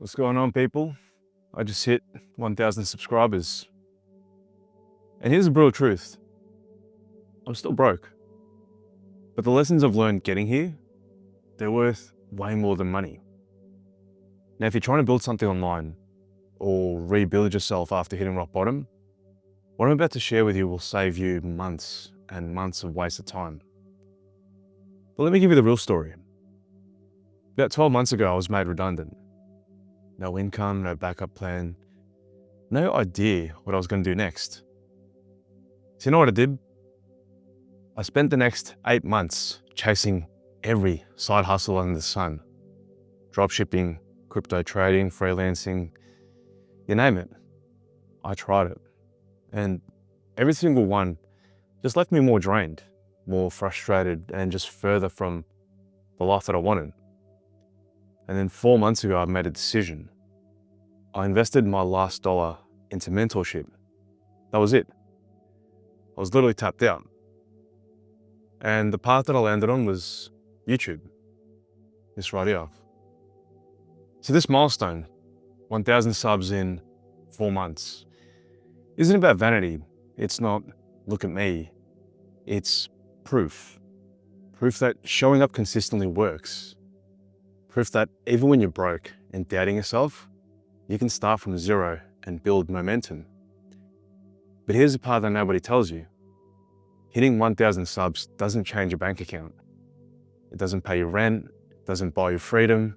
What's going on, people? I just hit 1,000 subscribers. And here's the brutal truth. I'm still broke. But the lessons I've learned getting here, they're worth way more than money. Now, if you're trying to build something online or rebuild yourself after hitting rock bottom, what I'm about to share with you will save you months and months of wasted time. But let me give you the real story. About 12 months ago, I was made redundant. No income, no backup plan, no idea what I was going to do next. So you know what I did? I spent the next 8 months chasing every side hustle under the sun. Dropshipping, crypto trading, freelancing, you name it. I tried it. And every single one just left me more drained, more frustrated, and just further from the life that I wanted. And then 4 months ago, I made a decision. I invested my last dollar into mentorship. That was it. I was literally tapped out. And the path that I landed on was YouTube. This right here. So this milestone, 1,000 subs in 4 months, isn't about vanity. It's not, look at me. It's proof. Proof that showing up consistently works. Proof that even when you're broke and doubting yourself, you can start from zero and build momentum. But here's the part that nobody tells you. Hitting 1,000 subs doesn't change your bank account. It doesn't pay your rent, it doesn't buy you freedom,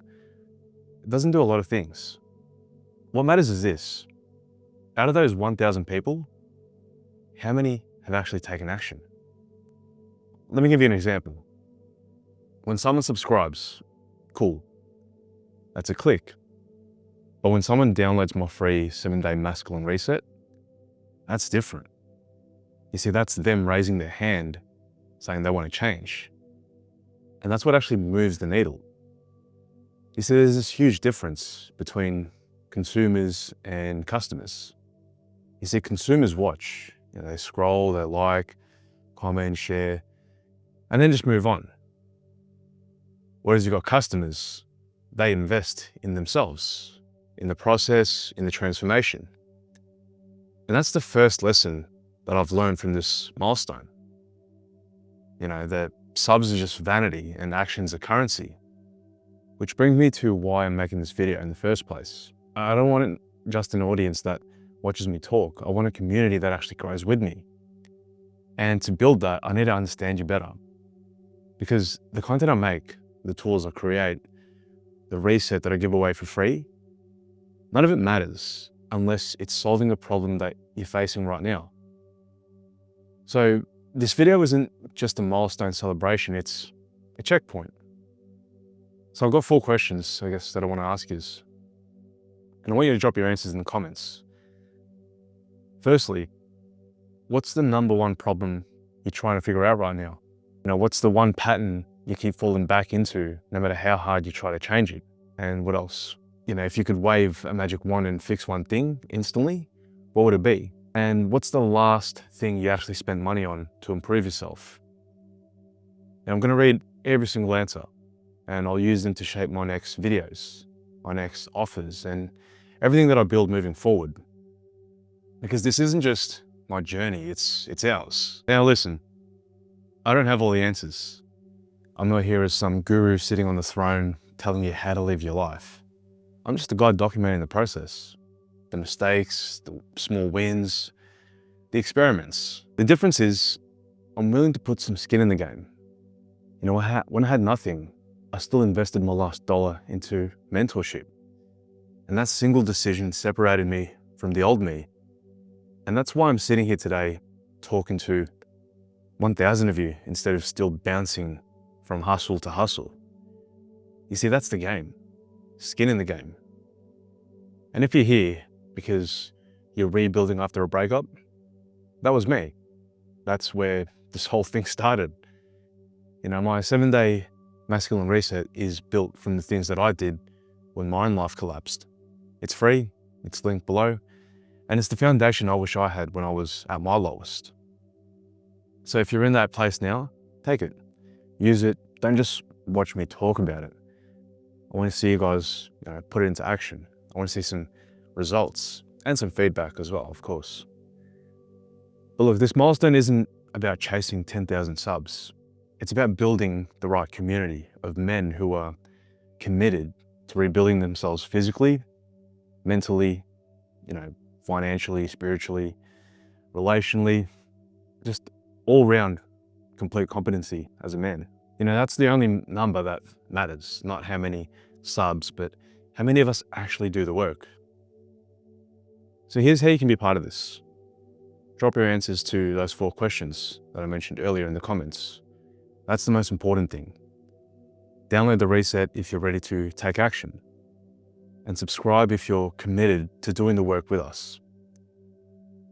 it doesn't do a lot of things. What matters is this. Out of those 1,000 people, how many have actually taken action? Let me give you an example. When someone subscribes, cool. That's a click. But when someone downloads my free 7-day masculine reset, that's different. You see, that's them raising their hand, saying they want to change. And that's what actually moves the needle. You see, there's this huge difference between consumers and customers. You see, consumers watch, they scroll, they like, comment, share, and then just move on. Whereas you've got customers, they invest in themselves, in the process, in the transformation. And that's the first lesson that I've learned from this milestone. That subs are just vanity and actions are currency. Which brings me to why I'm making this video in the first place. I don't want just an audience that watches me talk. I want a community that actually grows with me. And to build that, I need to understand you better. Because the content I make, the tools I create, the reset that I give away for free, none of it matters unless it's solving a problem that you're facing right now. So this video isn't just a milestone celebration, it's a checkpoint. So I've got 4 questions, I guess, that I want to ask you. And I want you to drop your answers in the comments. Firstly, what's the number one problem you're trying to figure out right now? What's the one pattern you keep falling back into, no matter how hard you try to change it? And what else? If you could wave a magic wand and fix one thing instantly, what would it be? And what's the last thing you actually spent money on to improve yourself? And I'm going to read every single answer, and I'll use them to shape my next videos, my next offers, and everything that I build moving forward. Because this isn't just my journey, it's ours. Now listen, I don't have all the answers. I'm not here as some guru sitting on the throne telling you how to live your life. I'm just a guy documenting the process, the mistakes, the small wins, the experiments. The difference is I'm willing to put some skin in the game. When I had nothing, I still invested my last dollar into mentorship. And that single decision separated me from the old me. And that's why I'm sitting here today talking to 1,000 of you instead of still bouncing from hustle to hustle. You see, that's the game. Skin in the game. And if you're here because you're rebuilding after a breakup, that was me. That's where this whole thing started. My 7-day masculine reset is built from the things that I did when my own life collapsed. It's free, it's linked below, and it's the foundation I wish I had when I was at my lowest. So if you're in that place now, take it, use it, don't just watch me talk about it. I want to see you guys put it into action. I want to see some results and some feedback as well, of course. But look, this milestone isn't about chasing 10,000 subs. It's about building the right community of men who are committed to rebuilding themselves physically, mentally, financially, spiritually, relationally, just all round complete competency as a man. That's the only number that matters, not how many subs, but how many of us actually do the work. So here's how you can be part of this. Drop your answers to those 4 questions that I mentioned earlier in the comments. That's the most important thing. Download the reset if you're ready to take action. And subscribe if you're committed to doing the work with us.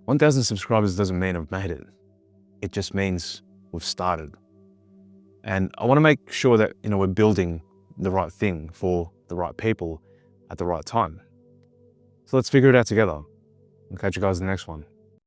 1,000 subscribers doesn't mean I've made it. It just means we've started. And I want to make sure that we're building the right thing for the right people at the right time. So let's figure it out together. I'll catch you guys in the next one.